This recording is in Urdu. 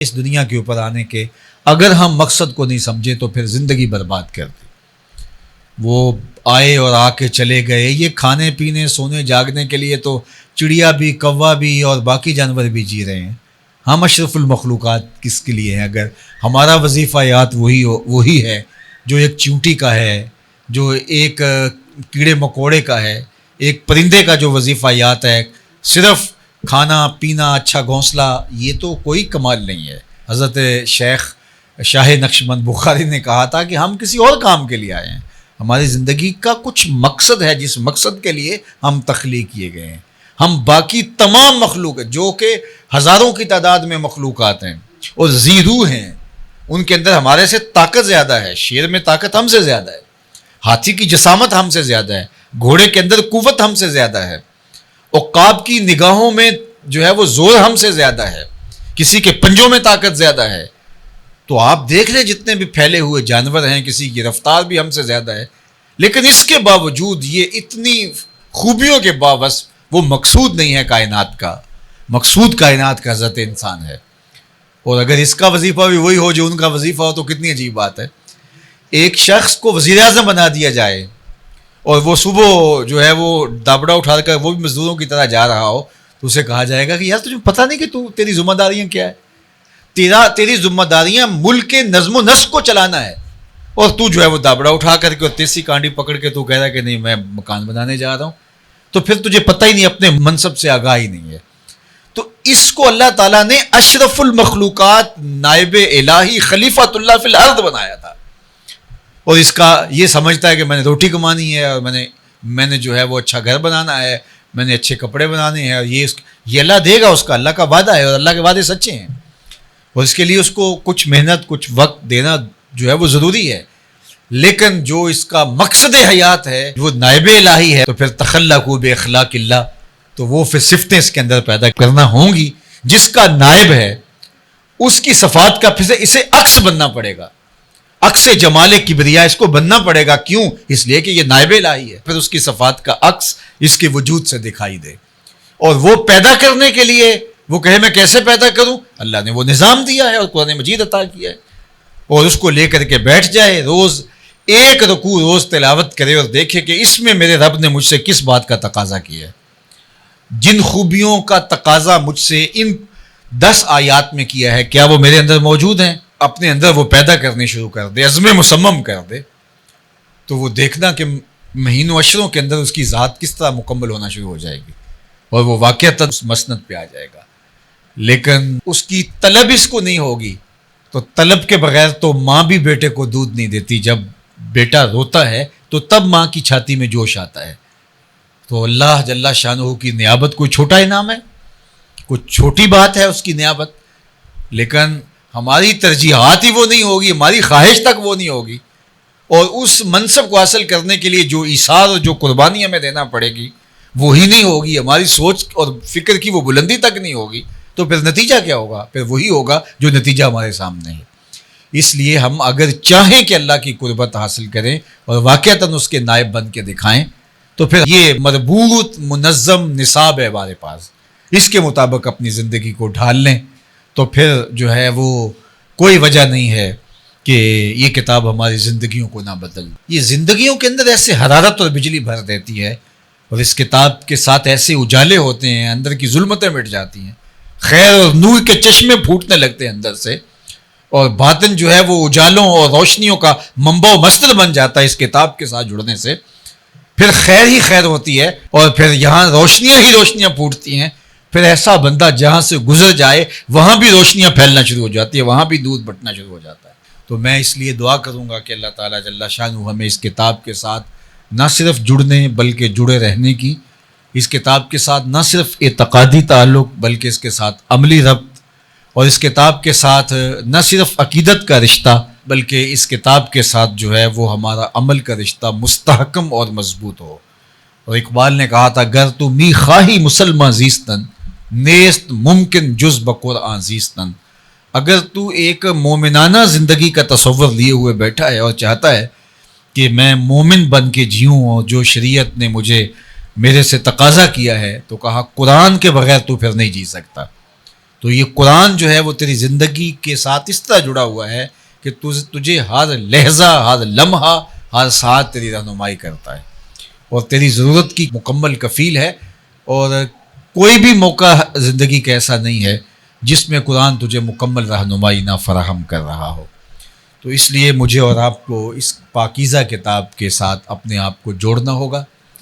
اس دنیا کے اوپر آنے کے اگر ہم مقصد کو نہیں سمجھے تو پھر زندگی برباد کر دی. وہ آئے اور آ کے چلے گئے. یہ کھانے پینے سونے جاگنے کے لیے تو چڑیا بھی کوا بھی اور باقی جانور بھی جی رہے ہیں. ہم اشرف المخلوقات کس کے لیے ہیں اگر ہمارا وظیفہ یات وہی ہے جو ایک چیونٹی کا ہے, جو ایک کیڑے مکوڑے کا ہے, ایک پرندے کا جو وظیفہ یات ہے صرف کھانا پینا اچھا گھونسلہ, یہ تو کوئی کمال نہیں ہے. حضرت شیخ شاہ نقشبند بخاری نے کہا تھا کہ ہم کسی اور کام کے لیے آئے ہیں, ہماری زندگی کا کچھ مقصد ہے جس مقصد کے لیے ہم تخلیق کیے گئے ہیں. ہم باقی تمام مخلوق جو کہ ہزاروں کی تعداد میں مخلوقات ہیں اور زیرو ہیں, ان کے اندر ہمارے سے طاقت زیادہ ہے. شیر میں طاقت ہم سے زیادہ ہے, ہاتھی کی جسامت ہم سے زیادہ ہے, گھوڑے کے اندر قوت ہم سے زیادہ ہے, عقاب کی نگاہوں میں جو ہے وہ زور ہم سے زیادہ ہے, کسی کے پنجوں میں طاقت زیادہ ہے. تو آپ دیکھ لیں جتنے بھی پھیلے ہوئے جانور ہیں کسی کی رفتار بھی ہم سے زیادہ ہے, لیکن اس کے باوجود یہ اتنی خوبیوں کے باوجود وہ مقصود نہیں ہے کائنات کا. مقصود کائنات کا حضرت انسان ہے. اور اگر اس کا وظیفہ بھی وہی ہو جو ان کا وظیفہ ہو تو کتنی عجیب بات ہے. ایک شخص کو وزیر اعظم بنا دیا جائے اور وہ صبح جو ہے وہ دابڑا اٹھا کر وہ بھی مزدوروں کی طرح جا رہا ہو تو اسے کہا جائے گا کہ یار تجھے پتہ نہیں کہ تیری ذمہ داریاں کیا ہے. تیری ذمہ داریاں ملک کے نظم و نسق کو چلانا ہے, اور تو جو ہے وہ دابڑا اٹھا کر کے اور تیسی کانڈی پکڑ کے تو کہہ رہا ہے کہ نہیں میں مکان بنانے جا رہا ہوں, تو پھر تجھے پتہ ہی نہیں, اپنے منصب سے آگاہ ہی نہیں ہے. تو اس کو اللہ تعالیٰ نے اشرف المخلوقات نائب الہی خلیفۃ اللہ فی الارض بنایا تھا, اور اس کا یہ سمجھتا ہے کہ میں نے روٹی کمانی ہے اور میں نے جو ہے وہ اچھا گھر بنانا ہے, میں نے اچھے کپڑے بنانے ہیں, اور یہ اللہ دے گا, اس کا اللہ کا وعدہ ہے اور اللہ کے وعدے سچے ہیں, اور اس کے لیے اس کو کچھ محنت کچھ وقت دینا جو ہے وہ ضروری ہے. لیکن جو اس کا مقصد حیات ہے وہ نائب الہی ہے, تو پھر تخلقوا باخلاق اللہ, تو وہ پھر صفتیں اس کے اندر پیدا کرنا ہوں گی. جس کا نائب ہے اس کی صفات کا پھر اسے عکس بننا پڑے گا, عکس جمال کبریا اس کو بننا پڑے گا. کیوں؟ اس لیے کہ یہ نائب الہی ہے, پھر اس کی صفات کا عکس اس کے وجود سے دکھائی دے. اور وہ پیدا کرنے کے لیے وہ کہے میں کیسے پیدا کروں, اللہ نے وہ نظام دیا ہے اور قرآن مجید عطا کیا ہے, اور اس کو لے کر کے بیٹھ جائے, روز ایک رکوع روز تلاوت کرے اور دیکھے کہ اس میں میرے رب نے مجھ سے کس بات کا تقاضا کیا ہے, جن خوبیوں کا تقاضا مجھ سے ان 10 آیات میں کیا ہے کیا وہ میرے اندر موجود ہیں. اپنے اندر وہ پیدا کرنے شروع کر دے, عزم مصمم کر دے, تو وہ دیکھنا کہ مہینوں اشروں کے اندر اس کی ذات کس طرح مکمل ہونا شروع ہو جائے گی, اور وہ واقعتاً اس مسند پہ آ جائے گا. لیکن اس کی طلب اس کو نہیں ہوگی, تو طلب کے بغیر تو ماں بھی بیٹے کو دودھ نہیں دیتی. جب بیٹا روتا ہے تو تب ماں کی چھاتی میں جوش آتا ہے. تو اللہ جل شانہ کی نیابت کوئی چھوٹا انعام ہے, کوئی چھوٹی بات ہے اس کی نیابت, لیکن ہماری ترجیحات ہی وہ نہیں ہوگی, ہماری خواہش تک وہ نہیں ہوگی, اور اس منصب کو حاصل کرنے کے لیے جو ایثار اور جو قربانی ہمیں دینا پڑے گی وہی نہیں ہوگی, ہماری سوچ اور فکر کی وہ بلندی تک نہیں ہوگی, تو پھر نتیجہ کیا ہوگا؟ پھر وہی ہوگا جو نتیجہ ہمارے سامنے ہے. اس لیے ہم اگر چاہیں کہ اللہ کی قربت حاصل کریں اور واقعتاً اس کے نائب بن کے دکھائیں, تو پھر یہ مربوط منظم نصاب ہے ہمارے پاس, اس کے مطابق اپنی زندگی کو ڈھال لیں, تو پھر جو ہے وہ کوئی وجہ نہیں ہے کہ یہ کتاب ہماری زندگیوں کو نہ بدل. یہ زندگیوں کے اندر ایسے حرارت اور بجلی بھر دیتی ہے, اور اس کتاب کے ساتھ ایسے اجالے ہوتے ہیں, اندر کی ظلمتیں مٹ جاتی ہیں, خیر اور نور کے چشمے پھوٹنے لگتے ہیں اندر سے, اور باطن جو ہے وہ اجالوں اور روشنیوں کا منبع و مصدر بن جاتا ہے اس کتاب کے ساتھ جڑنے سے. پھر خیر ہی خیر ہوتی ہے, اور پھر یہاں روشنیاں ہی روشنیاں پھوٹتی ہیں. پھر ایسا بندہ جہاں سے گزر جائے وہاں بھی روشنیاں پھیلنا شروع ہو جاتی ہے, وہاں بھی دودھ بٹنا شروع ہو جاتا ہے. تو میں اس لیے دعا کروں گا کہ اللہ تعالیٰ جل شانہ ہمیں اس کتاب کے ساتھ نہ صرف جڑنے بلکہ جڑے رہنے کی, اس کتاب کے ساتھ نہ صرف اعتقادی تعلق بلکہ اس کے ساتھ عملی ربط, اور اس کتاب کے ساتھ نہ صرف عقیدت کا رشتہ بلکہ اس کتاب کے ساتھ جو ہے وہ ہمارا عمل کا رشتہ مستحکم اور مضبوط ہو. اور اقبال نے کہا تھا گر تو می خواہی مسلمہ زیستن نیست ممکن جز بقرآن زیستن. اگر تو ایک مومنانہ زندگی کا تصور لیے ہوئے بیٹھا ہے اور چاہتا ہے کہ میں مومن بن کے جیوں اور جو شریعت نے مجھے میرے سے تقاضا کیا ہے, تو کہا قرآن کے بغیر تو پھر نہیں جی سکتا. تو یہ قرآن جو ہے وہ تیری زندگی کے ساتھ اس طرح جڑا ہوا ہے کہ تجھے ہر لحظہ، ہر لمحہ، ہر ساتھ تیری رہنمائی کرتا ہے اور تیری ضرورت کی مکمل کفیل ہے، اور کوئی بھی موقع زندگی کا ایسا نہیں ہے جس میں قرآن تجھے مکمل رہنمائی نہ فراہم کر رہا ہو۔ تو اس لیے مجھے اور آپ کو اس پاکیزہ کتاب کے ساتھ اپنے آپ کو جوڑنا ہوگا